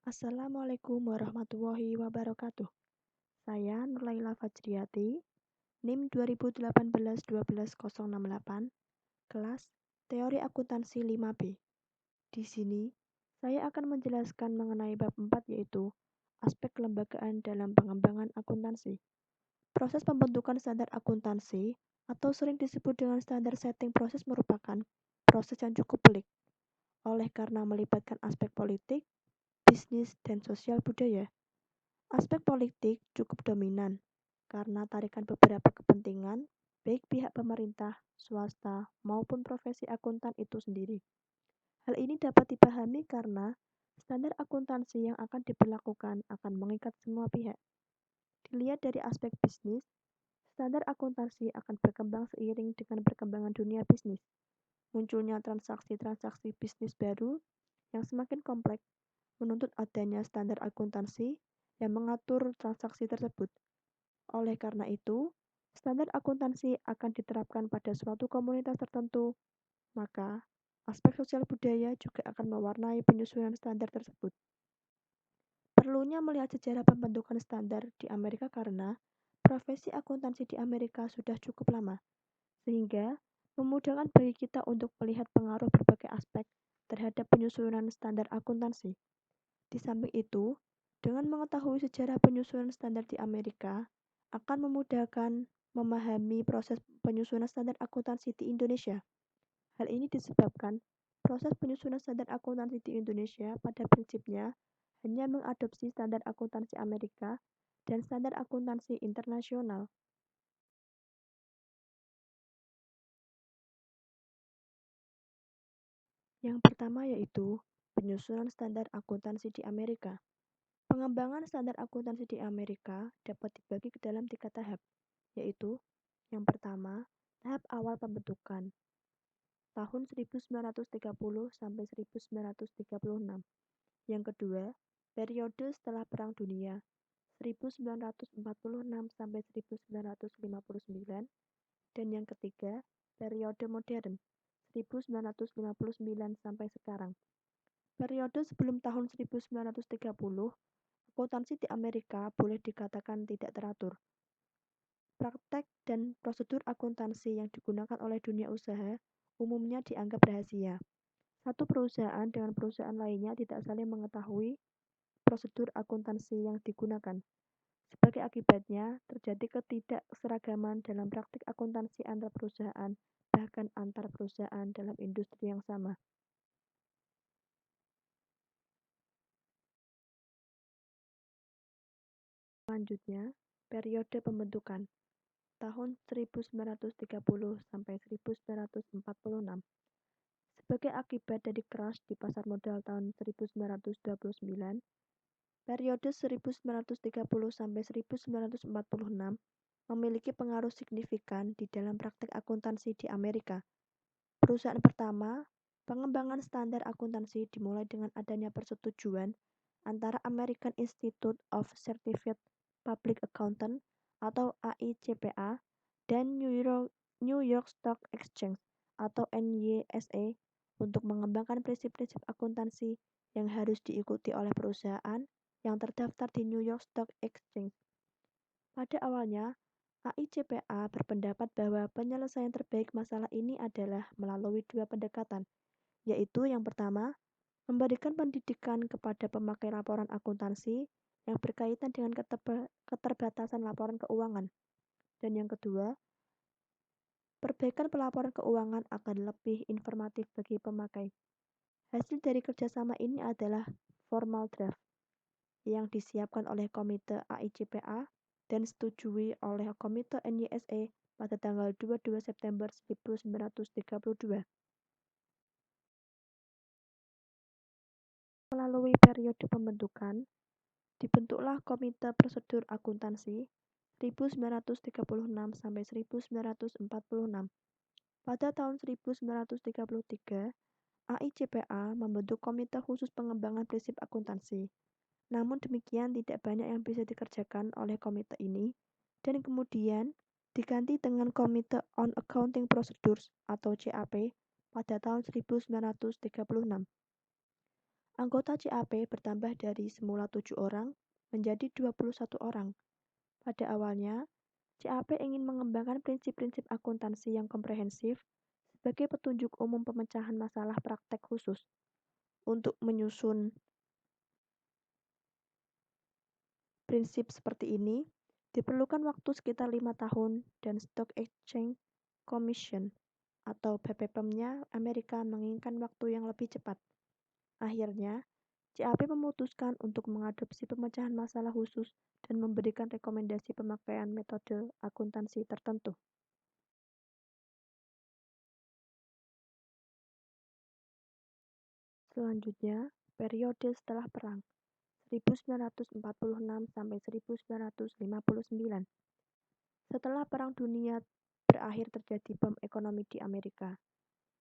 Assalamualaikum warahmatullahi wabarakatuh. Saya Nurlaila Fajriyati, NIM 2018-12068, kelas Teori Akuntansi 5B. Di sini, saya akan menjelaskan mengenai bab 4 yaitu aspek kelembagaan dalam pengembangan akuntansi. Proses pembentukan standar akuntansi atau sering disebut dengan standar setting proses merupakan proses yang cukup pelik oleh karena melibatkan aspek politik, bisnis, dan sosial budaya. Aspek politik cukup dominan karena tarikan beberapa kepentingan, baik pihak pemerintah, swasta, maupun profesi akuntan itu sendiri. Hal ini dapat dipahami karena standar akuntansi yang akan diberlakukan akan mengikat semua pihak. Dilihat dari aspek bisnis, standar akuntansi akan berkembang seiring dengan perkembangan dunia bisnis. Munculnya transaksi-transaksi bisnis baru yang semakin kompleks menuntut adanya standar akuntansi yang mengatur transaksi tersebut. Oleh karena itu, standar akuntansi akan diterapkan pada suatu komunitas tertentu, maka aspek sosial budaya juga akan mewarnai penyusunan standar tersebut. Perlunya melihat sejarah pembentukan standar di Amerika karena profesi akuntansi di Amerika sudah cukup lama, sehingga memudahkan bagi kita untuk melihat pengaruh berbagai aspek terhadap penyusunan standar akuntansi. Di samping itu, dengan mengetahui sejarah penyusunan standar di Amerika, akan memudahkan memahami proses penyusunan standar akuntansi di Indonesia. Hal ini disebabkan proses penyusunan standar akuntansi di Indonesia pada prinsipnya hanya mengadopsi standar akuntansi Amerika dan standar akuntansi internasional. Yang pertama yaitu penyusunan standar akuntansi di Amerika. Pengembangan standar akuntansi di Amerika dapat dibagi ke dalam 3 tahap, yaitu yang pertama, tahap awal pembentukan, tahun 1930 sampai 1936. Yang kedua, periode setelah Perang Dunia, 1946 sampai 1959. Dan yang ketiga, periode modern, 1959 sampai sekarang. Periode sebelum tahun 1930, akuntansi di Amerika boleh dikatakan tidak teratur. Praktek dan prosedur akuntansi yang digunakan oleh dunia usaha umumnya dianggap rahasia. Satu perusahaan dengan perusahaan lainnya tidak saling mengetahui prosedur akuntansi yang digunakan. Sebagai akibatnya, terjadi ketidakseragaman dalam praktik akuntansi antar perusahaan, bahkan antar perusahaan dalam industri yang sama. Selanjutnya, periode pembentukan tahun 1930 sampai 1946. Sebagai akibat dari crash di pasar modal tahun 1929, periode 1930 sampai 1946 memiliki pengaruh signifikan di dalam praktek akuntansi di Amerika. Perusahaan pertama, pengembangan standar akuntansi dimulai dengan adanya persetujuan antara American Institute of Certified Public Accountant atau AICPA dan New York Stock Exchange atau NYSE untuk mengembangkan prinsip-prinsip akuntansi yang harus diikuti oleh perusahaan yang terdaftar di New York Stock Exchange. Pada awalnya, AICPA berpendapat bahwa penyelesaian terbaik masalah ini adalah melalui 2 pendekatan, yaitu yang pertama, memberikan pendidikan kepada pemakai laporan akuntansi yang berkaitan dengan keterbatasan laporan keuangan. Dan yang kedua, perbaikan pelaporan keuangan akan lebih informatif bagi pemakai. Hasil dari kerjasama ini adalah formal draft yang disiapkan oleh Komite AICPA dan disetujui oleh Komite NYSE pada tanggal 22 September 1932. Melalui periode pembentukan, dibentuklah Komite Prosedur Akuntansi 1936 sampai 1946. Pada tahun 1933, AICPA membentuk Komite Khusus Pengembangan Prinsip Akuntansi. Namun demikian tidak banyak yang bisa dikerjakan oleh komite ini dan kemudian diganti dengan Komite on Accounting Procedures atau CAP pada tahun 1936. Anggota CAP bertambah dari semula 7 orang menjadi 21 orang. Pada awalnya, CAP ingin mengembangkan prinsip-prinsip akuntansi yang komprehensif sebagai petunjuk umum pemecahan masalah praktek khusus. Untuk menyusun prinsip seperti ini, diperlukan waktu sekitar 5 tahun dan Stock Exchange Commission atau BPPM-nya Amerika menginginkan waktu yang lebih cepat. Akhirnya, CAP memutuskan untuk mengadopsi pemecahan masalah khusus dan memberikan rekomendasi pemakaian metode akuntansi tertentu. Selanjutnya, periode setelah perang 1946 sampai 1959. Setelah Perang Dunia berakhir terjadi bom ekonomi di Amerika.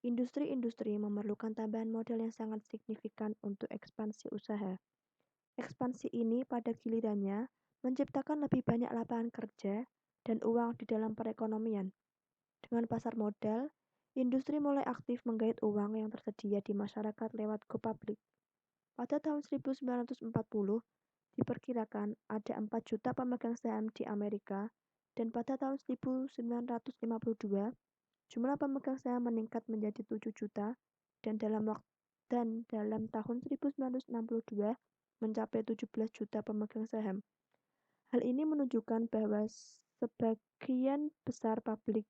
Industri-industri memerlukan tambahan modal yang sangat signifikan untuk ekspansi usaha. Ekspansi ini pada gilirannya menciptakan lebih banyak lapangan kerja dan uang di dalam perekonomian. Dengan pasar modal, industri mulai aktif menggait uang yang tersedia di masyarakat lewat go public. Pada tahun 1940, diperkirakan ada 4 juta pemegang saham di Amerika dan pada tahun 1952, jumlah pemegang saham meningkat menjadi 7 juta dan dalam tahun 1962 mencapai 17 juta pemegang saham. Hal ini menunjukkan bahwa sebagian besar publik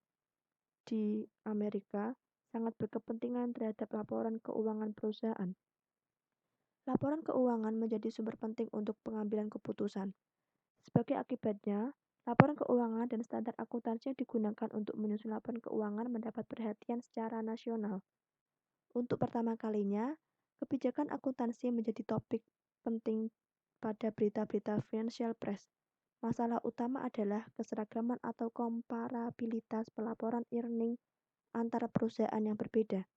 di Amerika sangat berkepentingan terhadap laporan keuangan perusahaan. Laporan keuangan menjadi sumber penting untuk pengambilan keputusan. Sebagai akibatnya, laporan keuangan dan standar akuntansi yang digunakan untuk menyusun laporan keuangan mendapat perhatian secara nasional. Untuk pertama kalinya, kebijakan akuntansi menjadi topik penting pada berita-berita financial press. Masalah utama adalah keseragaman atau komparabilitas pelaporan earning antara perusahaan yang berbeda.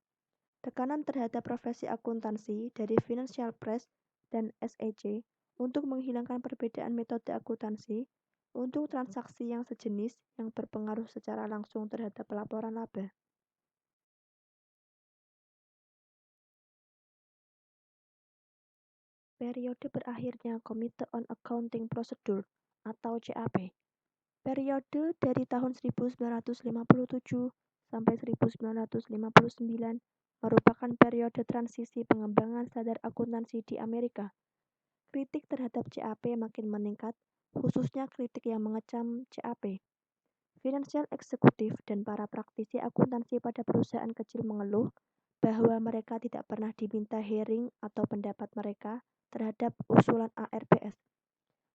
Tekanan terhadap profesi akuntansi dari Financial Press dan SEC untuk menghilangkan perbedaan metode akuntansi untuk transaksi yang sejenis yang berpengaruh secara langsung terhadap laporan laba. Periode berakhirnya Komite on Accounting Procedure atau CAP. Periode dari tahun 1957 sampai 1959 merupakan periode transisi pengembangan standar akuntansi di Amerika. Kritik terhadap CAP makin meningkat, khususnya kritik yang mengecam CAP. Financial eksekutif dan para praktisi akuntansi pada perusahaan kecil mengeluh bahwa mereka tidak pernah diminta hearing atau pendapat mereka terhadap usulan ARPS.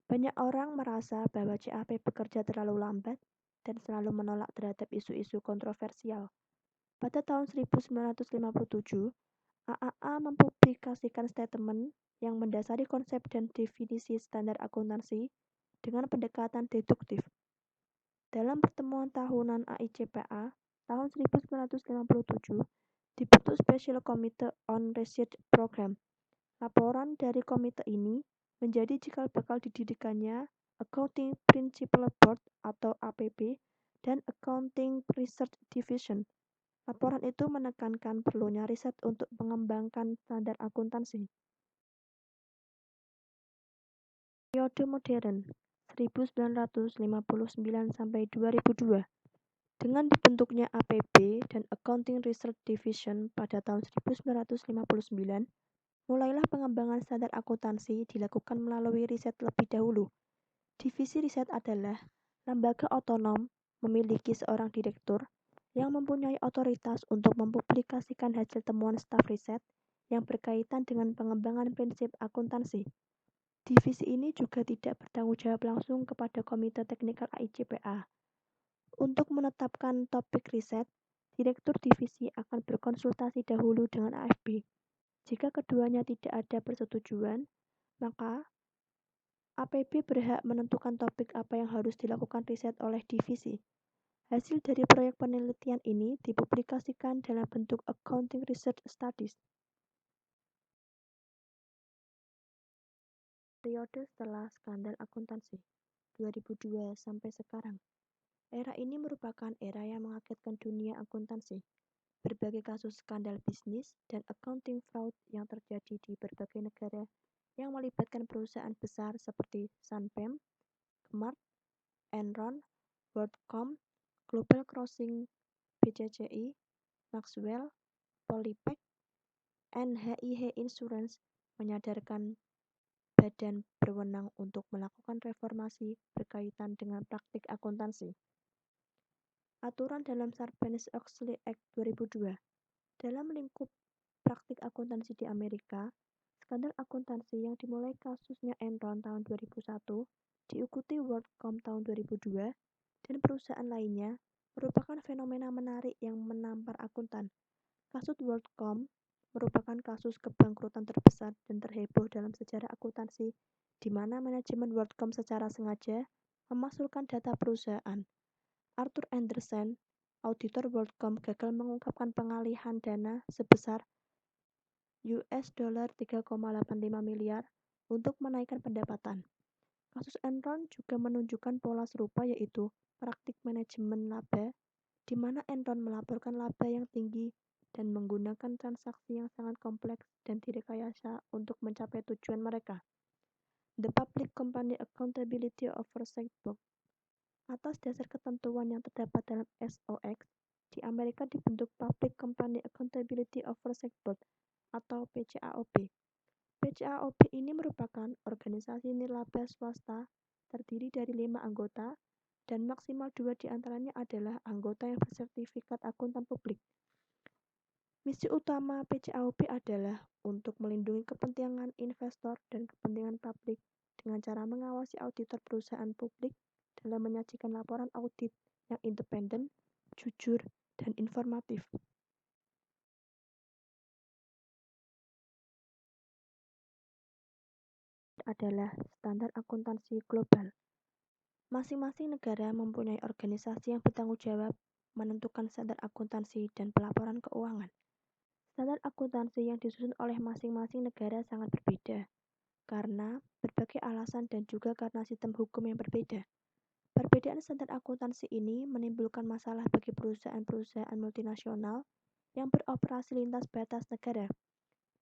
Banyak orang merasa bahwa CAP bekerja terlalu lambat dan selalu menolak terhadap isu-isu kontroversial. Pada tahun 1957, AAA mempublikasikan statement yang mendasari konsep dan definisi standar akuntansi dengan pendekatan deduktif. Dalam pertemuan tahunan AICPA tahun 1957, dibentuk Special Committee on Research Program. Laporan dari komite ini menjadi cikal bakal didirikannya Accounting Principles Board atau APB dan Accounting Research Division. Laporan itu menekankan perlunya riset untuk mengembangkan standar akuntansi. Periode modern 1959 sampai 2002. Dengan dibentuknya APB dan Accounting Research Division pada tahun 1959, mulailah pengembangan standar akuntansi dilakukan melalui riset lebih dahulu. Divisi riset adalah lembaga otonom memiliki seorang direktur yang mempunyai otoritas untuk mempublikasikan hasil temuan staf riset yang berkaitan dengan pengembangan prinsip akuntansi. Divisi ini juga tidak bertanggung jawab langsung kepada Komite Teknikal AICPA. Untuk menetapkan topik riset, Direktur Divisi akan berkonsultasi dahulu dengan AFB. Jika keduanya tidak ada persetujuan, maka APB berhak menentukan topik apa yang harus dilakukan riset oleh divisi. Hasil dari proyek penelitian ini dipublikasikan dalam bentuk Accounting Research Studies. Periode setelah skandal akuntansi 2002 sampai sekarang. Era ini merupakan era yang mengagetkan dunia akuntansi. berbagai kasus skandal bisnis dan accounting fraud yang terjadi di berbagai negara yang melibatkan perusahaan besar seperti Sunbeam, Kmart, Enron, WorldCom, Global Crossing, BCCI, Maxwell, Polypack, NHIH Insurance menyadarkan badan berwenang untuk melakukan reformasi berkaitan dengan praktik akuntansi. Aturan dalam Sarbanes-Oxley Act 2002. Dalam lingkup praktik akuntansi di Amerika, skandal akuntansi yang dimulai kasusnya Enron tahun 2001, diikuti WorldCom tahun 2002, dan perusahaan lainnya, merupakan fenomena menarik yang menampar akuntan. Kasus WorldCom merupakan kasus kebangkrutan terbesar dan terheboh dalam sejarah akuntansi, di mana manajemen WorldCom secara sengaja memasukkan data perusahaan. Arthur Andersen, auditor WorldCom, gagal mengungkapkan pengalihan dana sebesar US$3,85 miliar untuk menaikkan pendapatan. Kasus Enron juga menunjukkan pola serupa, yaitu praktik manajemen laba, di mana Enron melaporkan laba yang tinggi dan menggunakan transaksi yang sangat kompleks dan direkayasa untuk mencapai tujuan mereka. The Public Company Accountability Oversight Board. Atas dasar ketentuan yang terdapat dalam SOX, di Amerika dibentuk Public Company Accountability Oversight Board atau PCAOB. PCAOB ini merupakan organisasi nirlaba swasta terdiri dari 5 anggota dan maksimal 2 diantaranya adalah anggota yang bersertifikat akuntan publik. Misi utama PCAOB adalah untuk melindungi kepentingan investor dan kepentingan publik dengan cara mengawasi auditor perusahaan publik dalam menyajikan laporan audit yang independen, jujur, dan informatif. Adalah standar akuntansi global. Masing-masing negara mempunyai organisasi yang bertanggung jawab menentukan standar akuntansi dan pelaporan keuangan. Standar akuntansi yang disusun oleh masing-masing negara sangat berbeda, karena berbagai alasan dan juga karena sistem hukum yang berbeda. Perbedaan standar akuntansi ini menimbulkan masalah bagi perusahaan-perusahaan multinasional yang beroperasi lintas batas negara.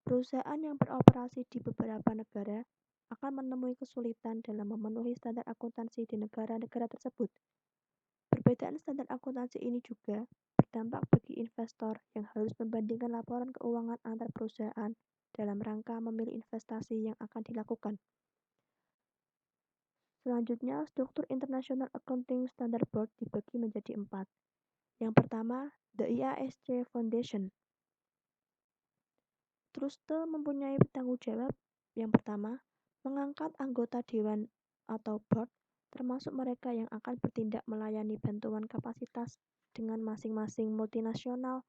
Perusahaan yang beroperasi di beberapa negara akan menemui kesulitan dalam memenuhi standar akuntansi di negara-negara tersebut. Perbedaan standar akuntansi ini juga berdampak bagi investor yang harus membandingkan laporan keuangan antar perusahaan dalam rangka memilih investasi yang akan dilakukan. Selanjutnya, struktur International Accounting Standard Board dibagi menjadi 4. Yang pertama, the IASC Foundation. Truste mempunyai tanggung jawab yang pertama, mengangkat anggota dewan atau board, termasuk mereka yang akan bertindak melayani bantuan kapasitas dengan masing-masing multinasional,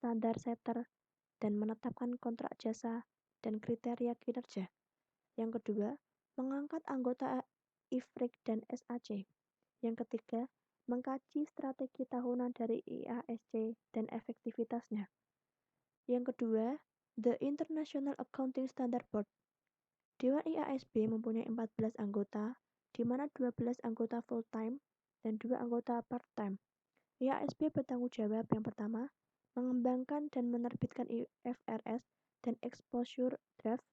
standar setter, dan menetapkan kontrak jasa dan kriteria kinerja. Yang kedua, mengangkat anggota IFRIC dan SAC. Yang ketiga, mengkaji strategi tahunan dari IASC dan efektivitasnya. Yang kedua, The International Accounting Standard Board. Dewan IASB mempunyai 14 anggota, di mana 12 anggota full-time dan 2 anggota part-time. IASB bertanggung jawab yang pertama, mengembangkan dan menerbitkan IFRS dan exposure draft,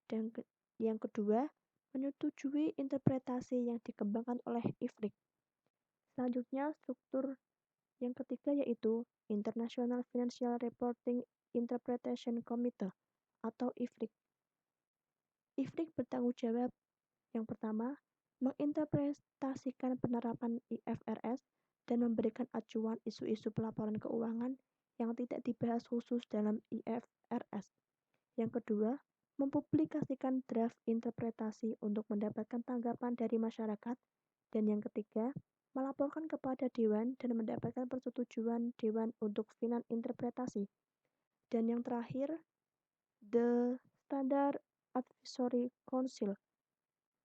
dan yang kedua, menyetujui interpretasi yang dikembangkan oleh IFRIC. Selanjutnya, struktur yang ketiga yaitu International Financial Reporting Interpretation Committee atau IFRIC. IFRIC bertanggung jawab yang pertama, menginterpretasikan penerapan IFRS dan memberikan acuan isu-isu pelaporan keuangan yang tidak dibahas khusus dalam IFRS. Yang kedua, mempublikasikan draft interpretasi untuk mendapatkan tanggapan dari masyarakat. Dan yang ketiga, melaporkan kepada Dewan dan mendapatkan persetujuan Dewan untuk final interpretasi. Dan yang terakhir, The Standard Advisory Council.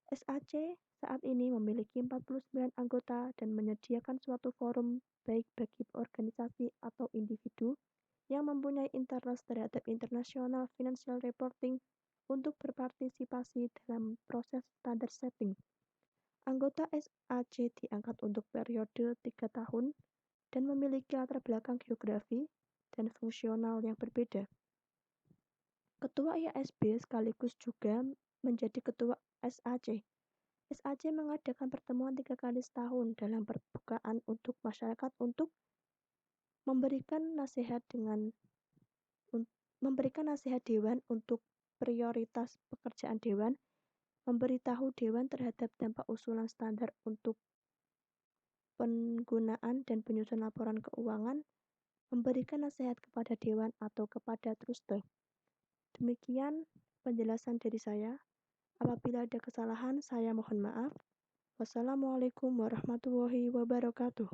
SAC saat ini memiliki 49 anggota dan menyediakan suatu forum baik bagi organisasi atau individu yang mempunyai interest terhadap international financial reporting untuk berpartisipasi dalam proses standard setting. Anggota SAC diangkat untuk periode 3 tahun dan memiliki latar belakang geografi dan fungsional yang berbeda. Ketua IASB sekaligus juga menjadi ketua SAC. SAC mengadakan pertemuan 3 kali setahun dalam perbukaan untuk masyarakat untuk memberikan nasihat dewan untuk prioritas pekerjaan dewan, memberitahu dewan terhadap dampak usulan standar untuk penggunaan dan penyusunan laporan keuangan, memberikan nasihat kepada dewan atau kepada truste. Demikian penjelasan dari saya. Apabila ada kesalahan, saya mohon maaf. Wassalamualaikum warahmatullahi wabarakatuh.